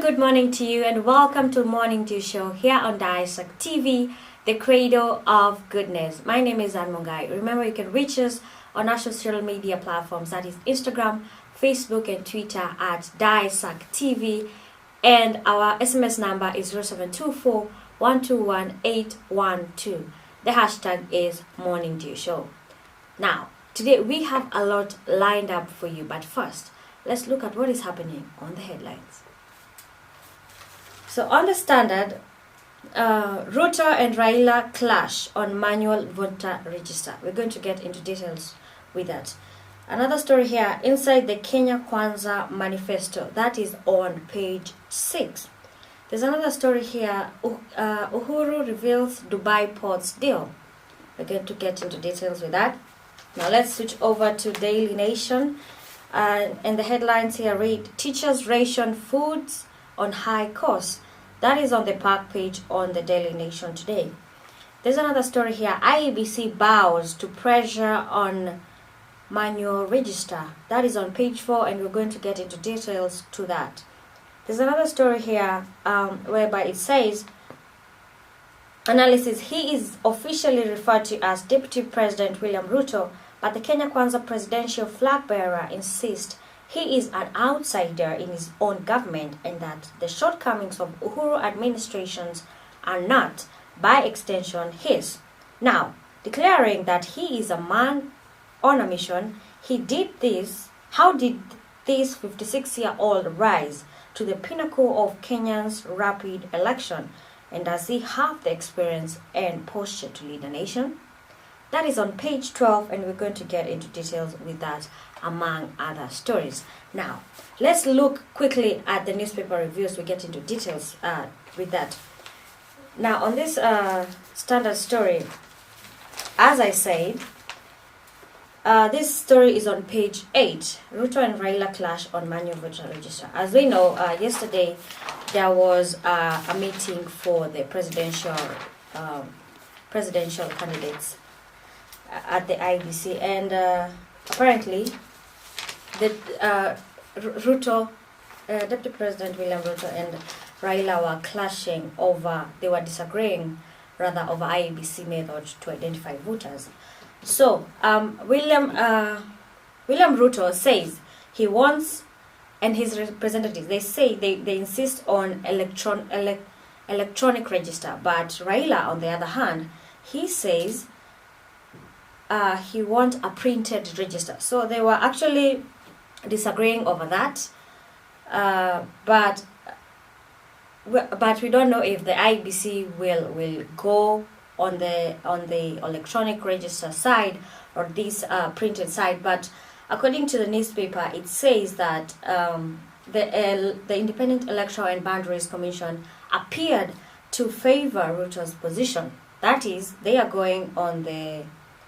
good morning to you and welcome to Morning Dew Show here on Diasak TV, the cradle of goodness. My name is Mungai. Remember, you can reach us on our social media platforms, that is Instagram, Facebook and Twitter at Diasak TV, and our SMS number is 0724 121 812. The hashtag is Morning Dew Show. Now, today we have a lot lined up for you, but first, let's look at what is happening on the headlines. So on the Standard, Ruto and Raila clash on manual voter register. We're going to get into details with that. Another story here, inside the Kenya Kwanza Manifesto, that is on page 6. There's another story here, Uhuru reveals Dubai ports deal. We're going to get into details with that. Now let's switch over to Daily Nation. And the headlines here read, teachers ration foods on high costs. That is on the park page on the Daily Nation today. There's another story here, IEBC bows to pressure on manual register. That is on page 4, and we're going to get into details to that. There's another story here whereby it says, analysis, he is officially referred to as Deputy President William Ruto, but the Kenya Kwanza presidential flag bearer insists he is an outsider in his own government and that the shortcomings of Uhuru administrations are not, by extension, his. Now, declaring that he is a man on a mission, how did this 56-year-old rise to the pinnacle of Kenya's rapid election? And does he have the experience and posture to lead a nation? That is on page 12, and we're going to get into details with that, among other stories. Now, let's look quickly at the newspaper reviews. We get into details with that. Now, on this Standard story, as I said, this story is on page 8. Ruto and Raila clash on manual voter register. As we know, yesterday there was a meeting for the presidential candidates at the IBC, and apparently the Ruto, Deputy President William Ruto and Raila were clashing over, they were disagreeing rather over IBC method to identify voters. So William Ruto says he wants, and his representatives, they say they insist on electronic register, but Raila, on the other hand, he says he wants a printed register. So they were actually disagreeing over that, but we don't know if the IBC will go on the electronic register side or this printed side. But according to the newspaper, it says that the Independent Electoral and Boundaries Commission appeared to favor Ruto's position. That is, they are going on the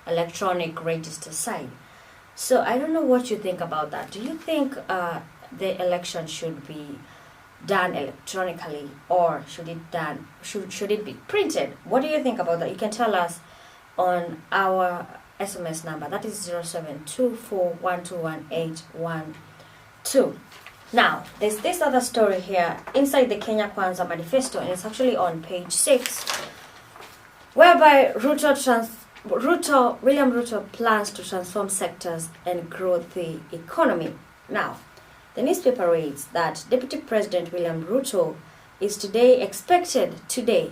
electronic register side. So I don't know what you think about that. Do you think the election should be done electronically, or should it be printed? What do you think about that? You can tell us on our SMS number, that is 0724121812. Now, there's this other story here inside the Kenya Kwanza Manifesto, and it's actually on page 6, whereby William Ruto plans to transform sectors and grow the economy. Now, the newspaper reads that Deputy President William Ruto is expected to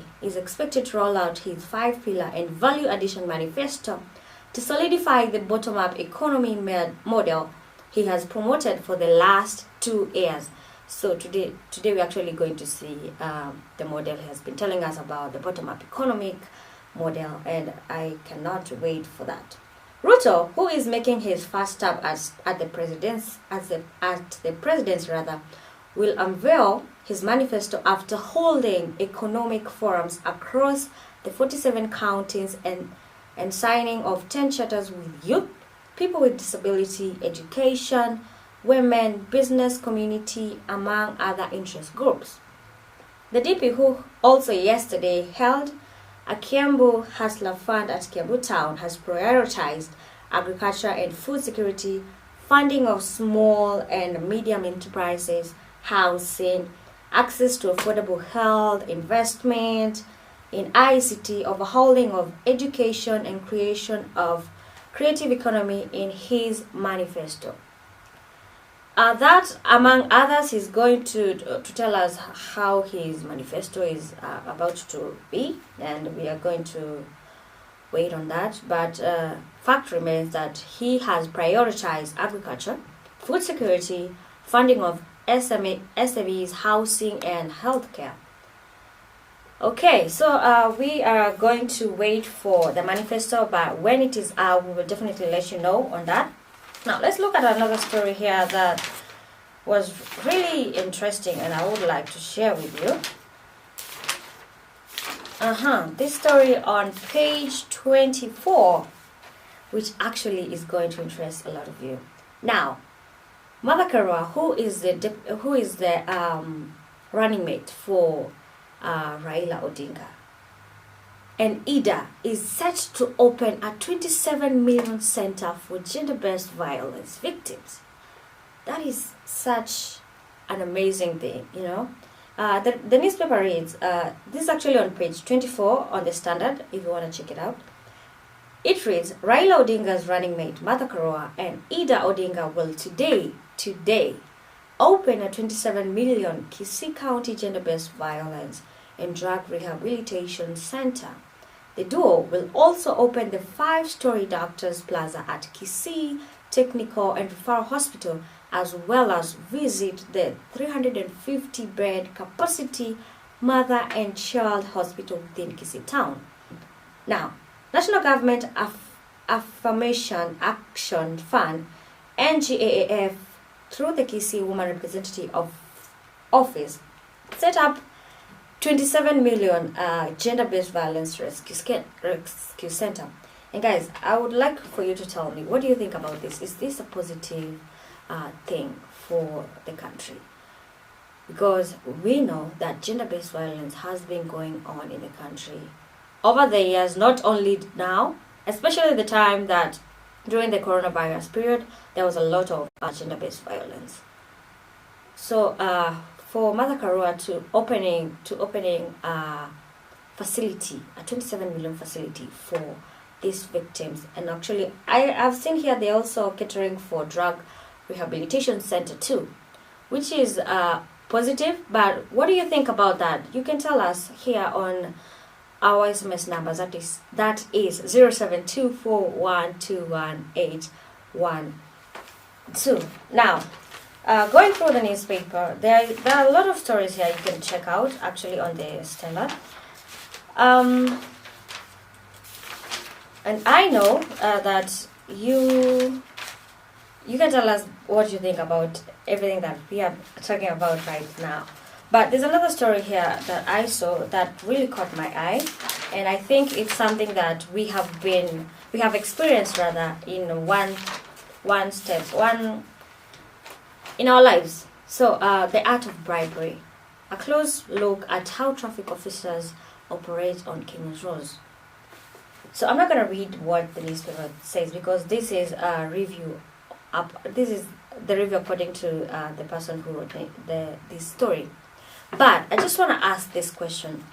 roll out his 5-pillar and value addition manifesto to solidify the bottom-up economy model he has promoted for the last 2 years. So today we're actually going to see the model he has been telling us about, the bottom-up economic model, and I cannot wait for that. Ruto, who is making his first stab at the presidency, will unveil his manifesto after holding economic forums across the 47 counties and signing of 10 charters with youth, people with disability, education, women, business community, among other interest groups. The DP, who also yesterday held a Kiambu Hustler Fund at Kiambu Town, has prioritized agriculture and food security, funding of small and medium enterprises, housing, access to affordable health, investment in ICT, overhauling of education, and creation of creative economy in his manifesto. That, among others, is going to tell us how his manifesto is about to be, and we are going to wait on that. But fact remains that he has prioritized agriculture, food security, funding of SMEs, housing, and healthcare. Okay, so we are going to wait for the manifesto, but when it is out, we will definitely let you know on that. Now, let's look at another story here that was really interesting and I would like to share with you. This story on page 24, which actually is going to interest a lot of you. Now, Mother Karua, who is the running mate for Raila Odinga, and Ida is set to open a 27 million center for gender-based violence victims. That is such an amazing thing, you know. The newspaper reads, this is actually on page 24 on the Standard, if you want to check it out. It reads, Raila Odinga's running mate, Martha Karua, and Ida Odinga will today, open a 27 million Kisii County gender-based violence and drug rehabilitation center. The duo will also open the 5-story Doctors Plaza at Kisii Technical and Referral Hospital, as well as visit the 350-bed capacity Mother and Child Hospital within Kisii Town. Now, National Government Affirmation Action Fund, NGAAF, through the Kisii Woman Representative Office, set up 27 million gender-based violence rescue center. And guys, I would like for you to tell me, what do you think about this? Is this a positive thing for the country? Because we know that gender-based violence has been going on in the country over the years, not only now, especially the time that during the coronavirus period, there was a lot of gender-based violence. So for Mother Karua to opening a facility, a 27 million facility for these victims, and actually I've seen here they're also catering for drug rehabilitation center too, which is positive. But what do you think about that? You can tell us here on our SMS numbers. That is 0724121812. Now, going through the newspaper, there are a lot of stories here you can check out actually on the Standard. And I know that you can tell us what you think about everything that we are talking about right now. But there's another story here that I saw that really caught my eye, and I think it's something that we have experienced rather in one in our lives. So the art of bribery, a close look at how traffic officers operate on Kenya's roads. So I'm not going to read what the newspaper says, because this is a review. This is the review according to the person who wrote this story. But I just want to ask this question.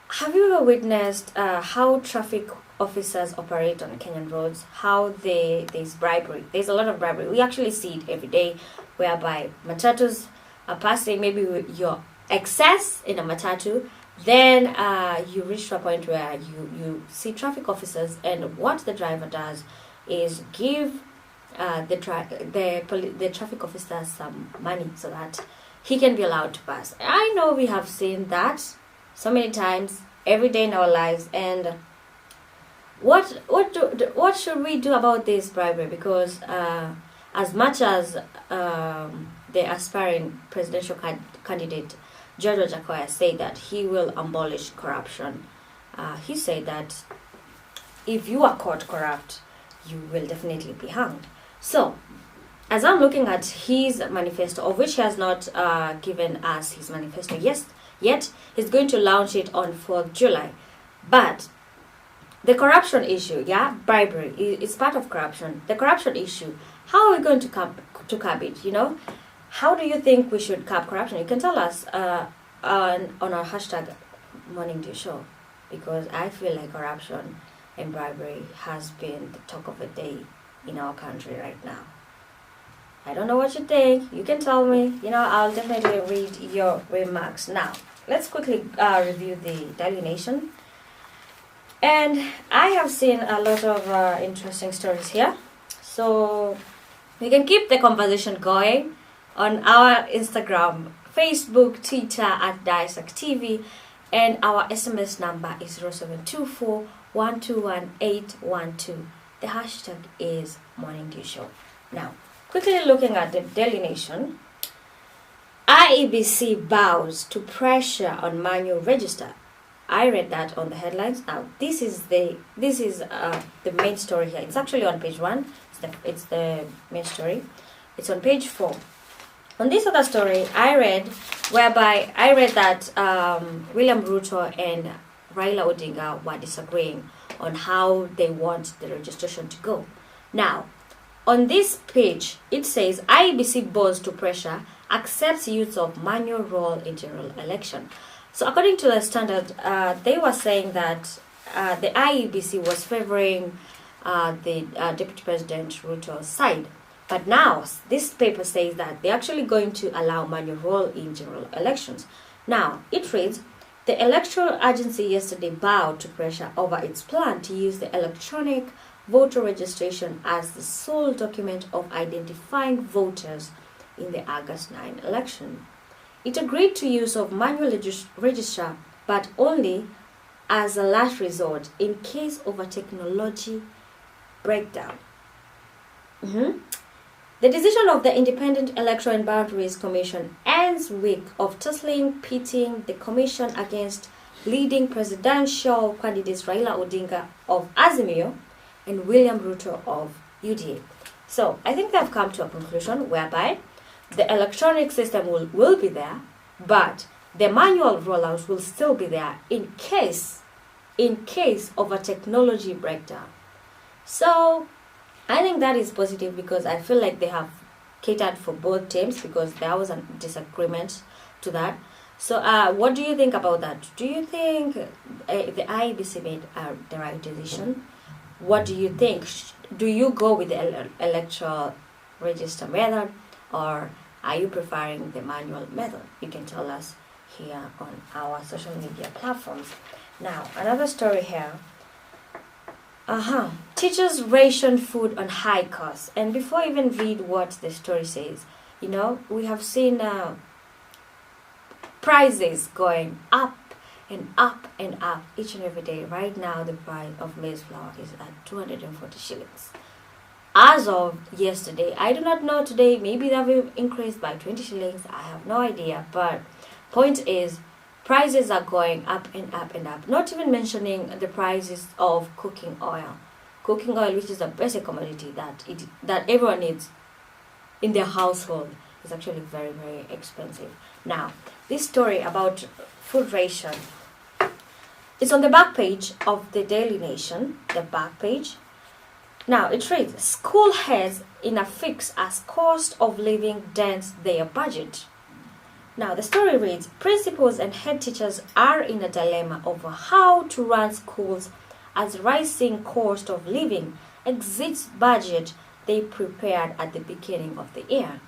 Have you ever witnessed how traffic officers operate on Kenyan roads? How there's bribery. There's a lot of bribery. We actually see it every day, whereby matatus are passing, maybe with your excess in a matatu. Then you reach to a point where you see traffic officers, and what the driver does is give the traffic officer some money so that he can be allowed to pass. I know we have seen that so many times every day in our lives, and what should we do about this bribery? Because as much as the aspiring presidential candidate George Ojakoya said that he will abolish corruption, he said that if you are caught corrupt, you will definitely be hanged. So, as I'm looking at his manifesto, of which he has not given us his manifesto yet, he's going to launch it on 4th July. But the corruption issue, bribery is part of corruption. The corruption issue, how are we going to curb it? You know, how do you think we should curb corruption? You can tell us on our hashtag Morning Dew Show, because I feel like corruption and bribery has been the talk of the day in our country right now. I don't know what you think. You can tell me. I'll definitely read your remarks. Now, let's quickly review the Daily Nation. And I have seen a lot of interesting stories here. So we can keep the conversation going on our Instagram, Facebook, Twitter at Dissect TV, and our SMS number is 0724 121 812. The hashtag is Morning Dew Show. Now, quickly looking at the Daily Nation, IEBC bows to pressure on manual register. I read that on the headlines. Now, this is the main story here. It's actually on page 1. It's the main story. It's on page 4. On this other story, I read that William Ruto and Raila Odinga were disagreeing on how they want the registration to go. Now, on this page, it says IEBC bows to pressure, accepts use of manual roll in general election. So according to the Standard, they were saying that the IEBC was favoring the Deputy President Ruto's side. But now, this paper says that they're actually going to allow manual roll in general elections. Now, it reads, the electoral agency yesterday bowed to pressure over its plan to use the electronic voter registration as the sole document of identifying voters in the August 9 election. It agreed to use of manual register, but only as a last resort in case of a technology breakdown. The decision of the Independent Electoral and Boundaries Commission ends week of tussling pitting the commission against leading presidential candidates Raila Odinga of Azimio and William Ruto of UDA. So I think they've come to a conclusion whereby the electronic system will be there, but the manual rollout will still be there in case of a technology breakdown. So I think that is positive because I feel like they have catered for both teams because there was a disagreement to that. So what do you think about that? Do you think the IEBC made the right decision? What do you think? Do you go with the electoral register method, or are you preferring the manual method? You can tell us here on our social media platforms. Now, another story here. Teachers ration food on high costs. And before I even read what the story says, we have seen prices going up and up and up each and every day. Right now, the price of maize flour is at 240 shillings. As of yesterday, I do not know today, maybe that will increase by 20 shillings. I have no idea. But point is, prices are going up and up and up. Not even mentioning the prices of cooking oil. Cooking oil, which is a basic commodity that everyone needs in their household, is actually very, very expensive. Now, this story about food ration is on the back page of the Daily Nation, the back page. Now, it reads, school heads in a fix as cost of living dents their budget. Now, the story reads, principals and head teachers are in a dilemma over how to run schools as rising cost of living exceeds budget they prepared at the beginning of the year.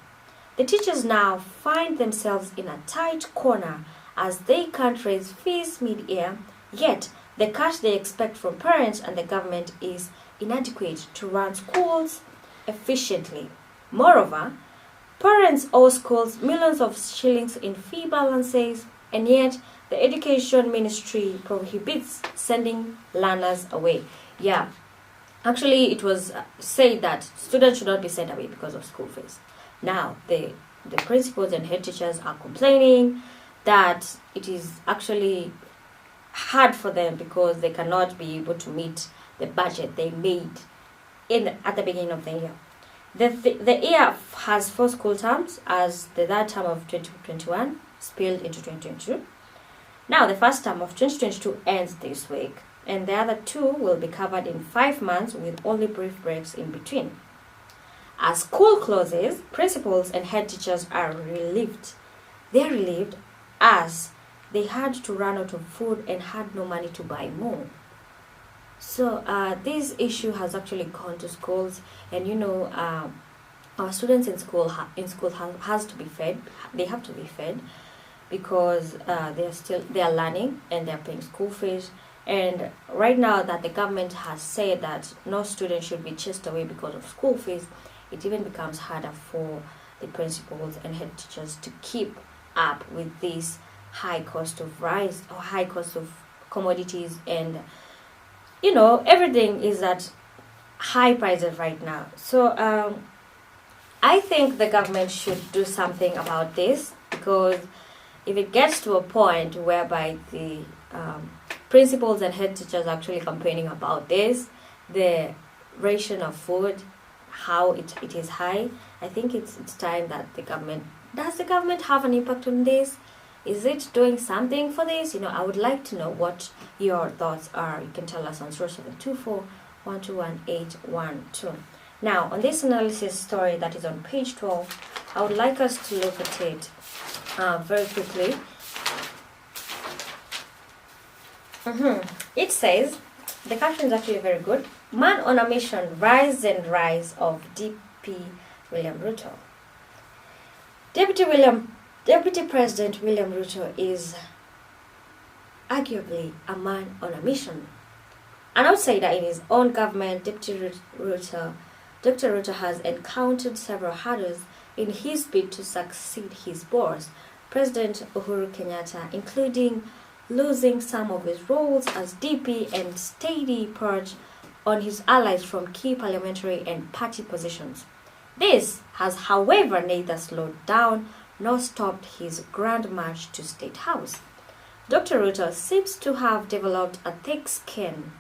The teachers now find themselves in a tight corner as they can't raise fees mid-year, yet the cash they expect from parents and the government is inadequate to run schools efficiently. Moreover, parents owe schools millions of shillings in fee balances, and yet the Education Ministry prohibits sending learners away. Yeah, actually it was said that students should not be sent away because of school fees. Now, the principals and head teachers are complaining that it is actually hard for them because they cannot be able to meet the budget they made at the beginning of the year. The year has 4 school terms, as the third term of 2021 spilled into 2022. Now, the first term of 2022 ends this week, and the other 2 will be covered in 5 months with only brief breaks in between. As school closes, principals and head teachers are relieved. They are relieved as they had to run out of food and had no money to buy more. So this issue has actually gone to schools, and our students in school has to be fed. They have to be fed because they are learning and they are paying school fees. And right now that the government has said that no student should be chased away because of school fees, it even becomes harder for the principals and head teachers to keep up with this high cost of commodities, and everything is at high prices right now. So I think the government should do something about this, because if it gets to a point whereby the principals and head teachers are actually complaining about this, the ration of food, how it is high, I think it's time that the government have an impact on this? Is it doing something for this? I would like to know what your thoughts are. You can tell us on 0724121812. Now, on this analysis story that is on page 12, I would like us to look at it very quickly. It says, the caption is actually very good. Man on a mission, rise and rise of DP William Ruto. Deputy President William Ruto is arguably a man on a mission. An outsider in his own government, Dr. Ruto has encountered several hurdles in his bid to succeed his boss, President Uhuru Kenyatta, including losing some of his roles as DP and steady purge on his allies from key parliamentary and party positions. This has, however, neither slowed down nor stopped his grand march to State House. Dr. Ruto seems to have developed a thick skin,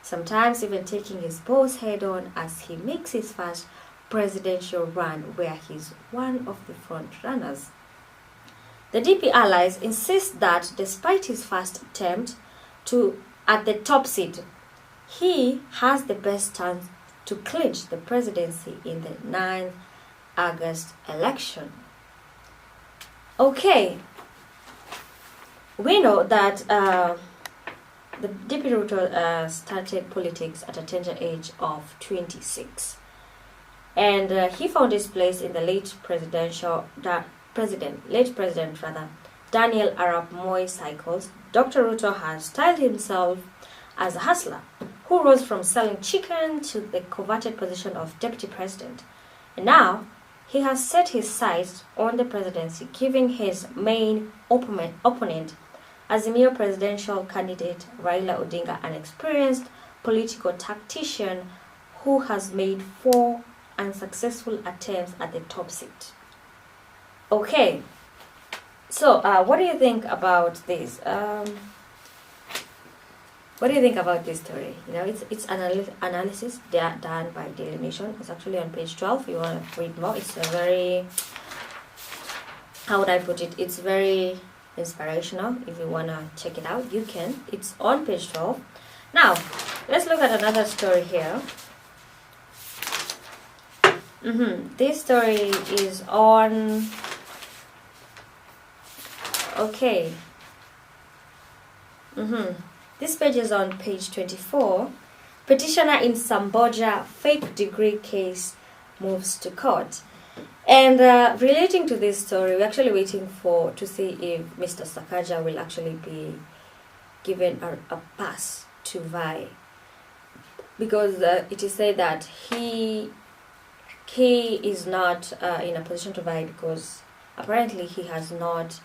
sometimes even taking his boss head on as he makes his first presidential run, where he's one of the front runners. The DP allies insist that despite his first attempt at the top seat, he has the best chance to clinch the presidency in the 9th August election. Okay, we know that the DP Ruto started politics at a tender age of 26, and he found his place in the late president Daniel Arap Moi cycles. Dr. Ruto has styled himself as a hustler who rose from selling chicken to the coveted position of deputy president. And now he has set his sights on the presidency, giving his main opponent, Azimio presidential candidate Raila Odinga, an experienced political tactician who has made 4 unsuccessful attempts at the top seat. Okay, so what do you think about this? What do you think about this story? It's analysis done by Daily Nation. It's actually on page 12. If you want to read more, it's a very, how would I put it? It's very inspirational. If you want to check it out, you can. It's on page 12. Now, let's look at another story here. This story is on... Okay. This page is on page 24. Petitioner in Samboja fake degree case moves to court. And relating to this story, we're actually waiting to see if Mr. Sakaja will actually be given a pass to vie, because it is said that he is not in a position to vie because apparently he has not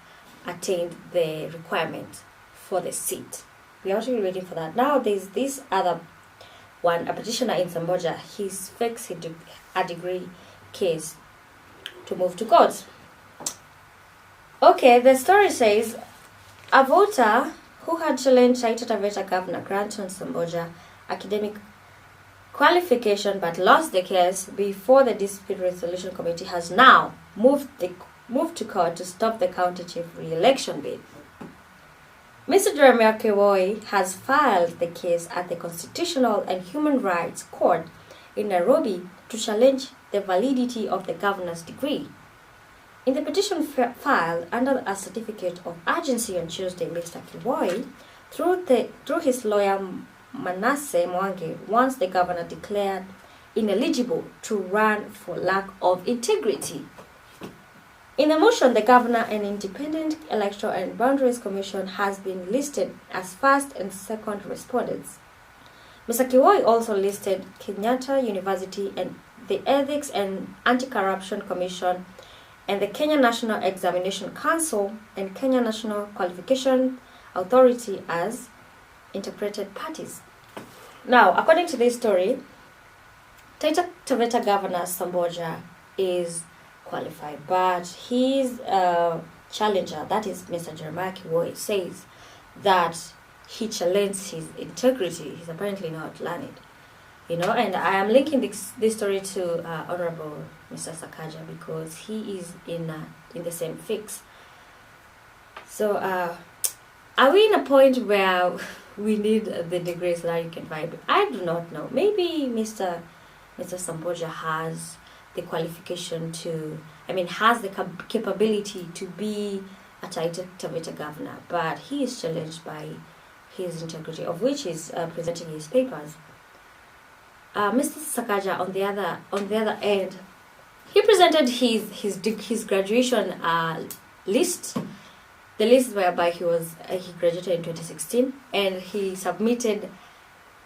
attained the requirement for the seat. We are actually waiting for that. Now there's this other one, a petitioner in Samboja. He's faked a degree case to move to court. Okay, the story says a voter who had challenged Taita Taveta Governor Granton Samboja academic qualification but lost the case before the Dispute Resolution Committee has now moved to court to stop the county chief re-election bid. Mr. Jeremiah Kewoi has filed the case at the Constitutional and Human Rights Court in Nairobi to challenge the validity of the governor's degree. In the petition filed under a certificate of urgency on Tuesday, Mr. Kiwoi, through his lawyer Manasseh Mungai, wants the governor declared ineligible to run for lack of integrity. In the motion, the governor and Independent Electoral and Boundaries Commission has been listed as first and second respondents. Mr. Kiwoi also listed Kenyatta University and the Ethics and Anti-Corruption Commission and the Kenya National Examination Council and Kenya National Qualification Authority as interpreted parties. Now, according to this story, Taita Taveta Governor Samboja is qualified, but his challenger, that is Mr. Jeremiah Kiwoi, says that he challenged his integrity. He's apparently not learned. And I am linking this story to Honorable Mr. Sakaja because he is in the same fix. So, are we in a point where we need the degrees so that you can vibe? I do not know. Maybe Mr. Samboja has the qualification has the capability to be a Taita Taveta governor, but he is challenged by his integrity, of which he's presenting his papers. Mr. Sakaja, on the other end, he presented his graduation list, the list whereby he graduated in 2016, and he submitted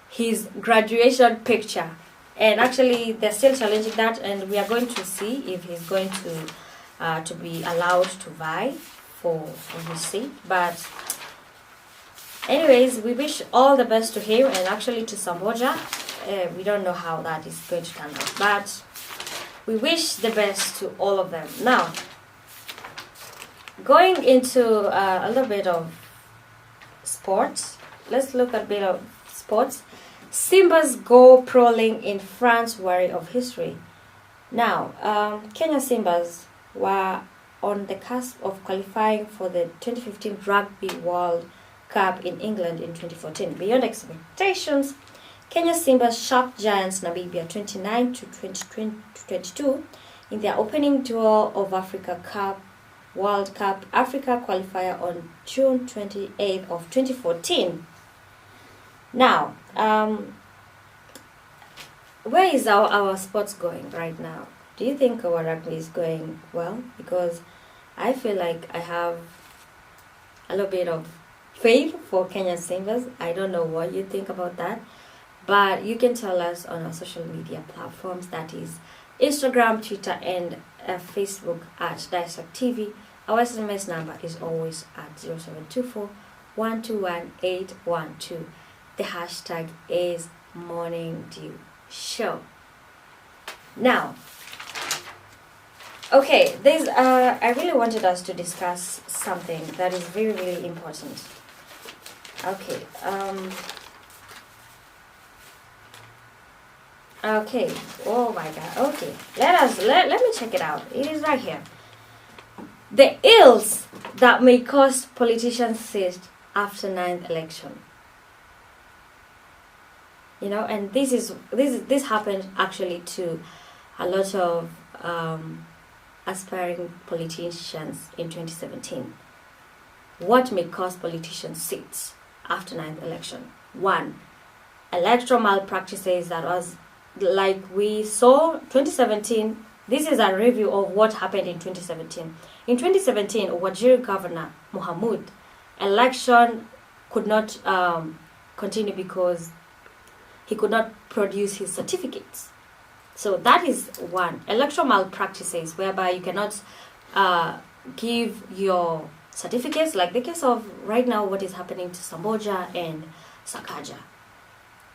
his graduation picture. And actually, they're still challenging that, and we are going to see if he's going to be allowed to vie for his seat. But anyways, we wish all the best to him and actually to Samboja. We don't know how that is going to turn out, but we wish the best to all of them. Now, going into a little bit of sports, let's look at a bit of sports. Simbas go prowling in France, wary of history. Now, Kenya Simbas were on the cusp of qualifying for the 2015 Rugby World Cup in England in 2014. Beyond expectations, Kenya Simbas shocked giants Namibia 29 to 22 in their opening duel of Africa Cup World Cup Africa qualifier on June 28th of 2014. Now, where is our sports going right now? Do you think our rugby is going well? Because I feel like I have a little bit of faith for Kenya Simbas. I don't know what you think about that, but you can tell us on our social media platforms, that is Instagram, Twitter, and Facebook at Dissect TV. Our SMS number is always at 0724 121 812. The hashtag is Morning Dew Show. Now, okay, I really wanted us to discuss something that is very, really important. Okay, okay, oh my god, okay, let me check it out. It is right here. The ills that may cost politicians seats after 9th election. And this happened actually to a lot of aspiring politicians in 2017. What may cost politicians seats after 9th election? 1, electoral malpractices that was like we saw 2017. This is a review of what happened in 2017. In 2017, Wajir Governor Mohamud election could not continue because he could not produce his certificates. So that is 1. Electoral malpractices whereby you cannot give your certificates, like the case of right now what is happening to Samboja and Sakaja.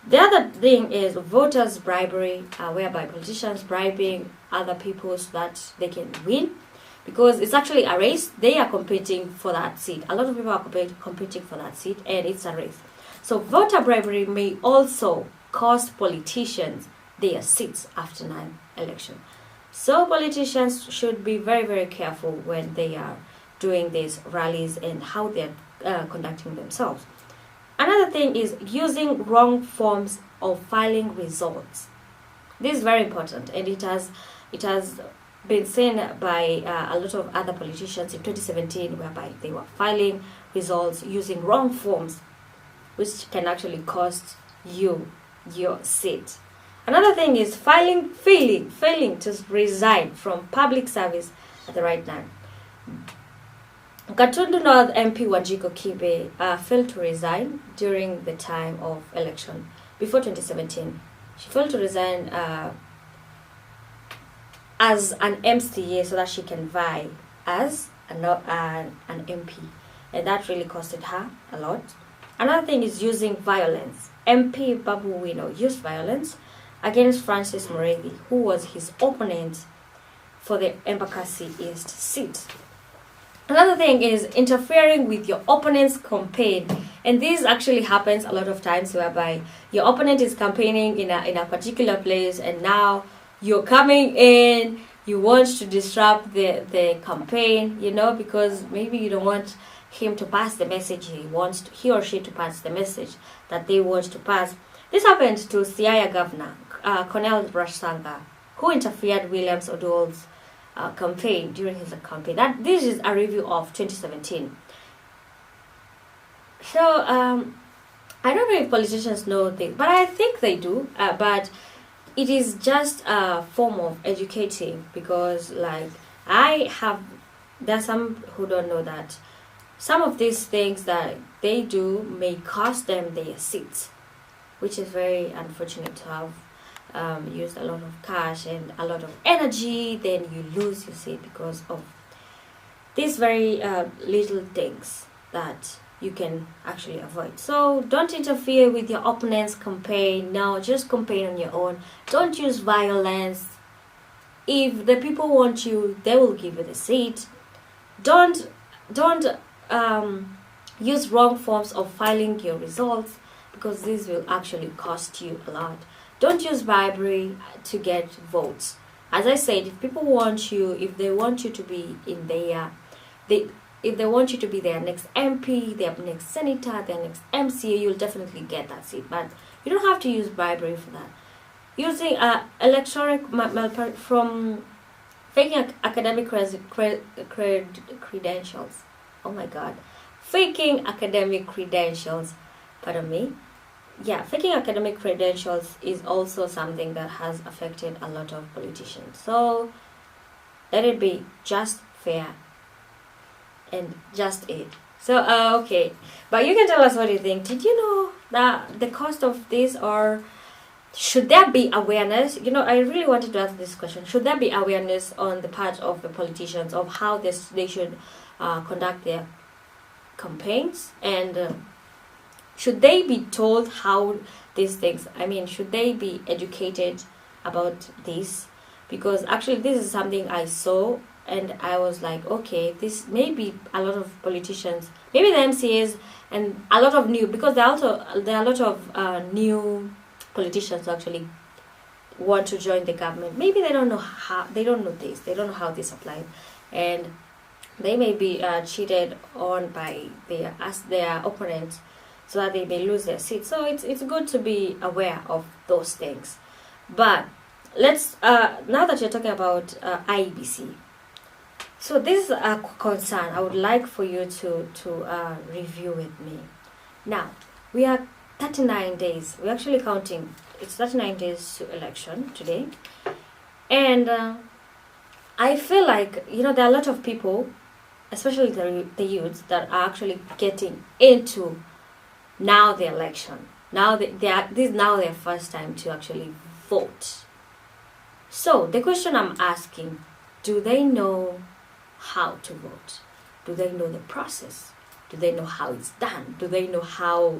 The other thing is voters' bribery, whereby politicians bribing other people so that they can win. Because it's actually a race, they are competing for that seat. A lot of people are competing for that seat, and it's a race. So voter bribery may also cost politicians their seats after 9th election. So politicians should be very, very careful when they are doing these rallies and how they're conducting themselves. Another thing is using wrong forms of filing results. This is very important, and it has been seen by a lot of other politicians in 2017, whereby they were filing results using wrong forms, which can actually cost you your seat. Another thing is failing to resign from public service at the right time. Gatundu North MP Wanjiko Kibe failed to resign during the time of election before 2017. She failed to resign as an MCA so that she can vie as an MP, and that really costed her a lot. Another thing is using violence. MP Babu Wino used violence against Francis Muredi, who was his opponent for the Embakasi East seat. Another thing is interfering with your opponent's campaign, and this actually happens a lot of times, whereby your opponent is campaigning in a particular place, and now you're coming in, you want to disrupt the campaign, because maybe you don't want him to pass the message he or she to pass the message that they want to pass. This happened to Siaya Governor Cornel Rashanga, who interfered Williams Oduol's campaign during his campaign. This is a review of 2017. So I don't know if politicians know this, but I think they do. But it is just a form of educating, because there are some who don't know that some of these things that they do may cost them their seats, which is very unfortunate to have used a lot of cash and a lot of energy, then you lose your seat because of these very little things that you can actually avoid. So don't interfere with your opponent's campaign. No, just campaign on your own. Don't use violence. If the people want you, they will give you the seat. Don't use wrong forms of filing your results, because this will actually cost you a lot. Don't use bribery to get votes. As I said, if people want you, if they want you to be in if they want you to be their next MP, their next senator, their next MCA, you'll definitely get that seat. But you don't have to use bribery for that. Using electoral from faking academic credentials. Oh my God. Faking academic credentials. Pardon me. Yeah, faking academic credentials is also something that has affected a lot of politicians. So let it be just, fair, and just it. So okay, but you can tell us what you think. Did you know that the cost of this, or should there be awareness? I really wanted to ask this question. Should there be awareness on the part of the politicians of how they should conduct their campaigns, and should they be told how these things, should they be educated about this? Because actually this is something I saw, and I was like, okay, this may be a lot of politicians, maybe the MCAs, and a lot of new, because there are a lot of new politicians who actually want to join the government. Maybe they don't know this, they don't know how this applies, and they may be cheated on by their opponents, so that they may lose their seat. So it's good to be aware of those things. But let's now that you're talking about IEBC, so this is a concern I would like for you to review with me. Now we are 39 days. We're actually counting. It's 39 days to election today, and I feel like there are a lot of people, especially the youths, that are actually getting into now the election. Now this is now their first time to actually vote. So the question I'm asking, do they know how to vote? Do they know the process? Do they know how it's done? Do they know how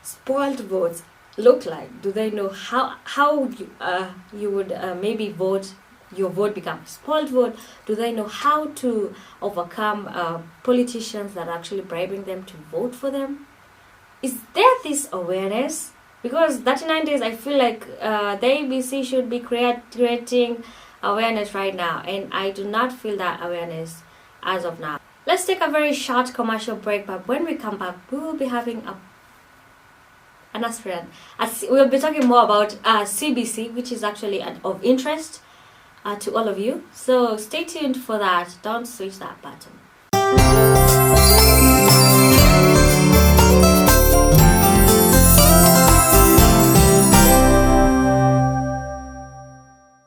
spoiled votes look like? Do they know how you would maybe vote, your vote becomes spoiled vote? Do they know how to overcome politicians that are actually bribing them to vote for them? Is there this awareness? Because 39 days, I feel like the ABC should be creating awareness right now, and I do not feel that awareness as of now. Let's take a very short commercial break, but when we come back, we will be having an aspirant. We'll be talking more about CBC, which is actually of interest to all of you. So stay tuned for that. Don't switch that button.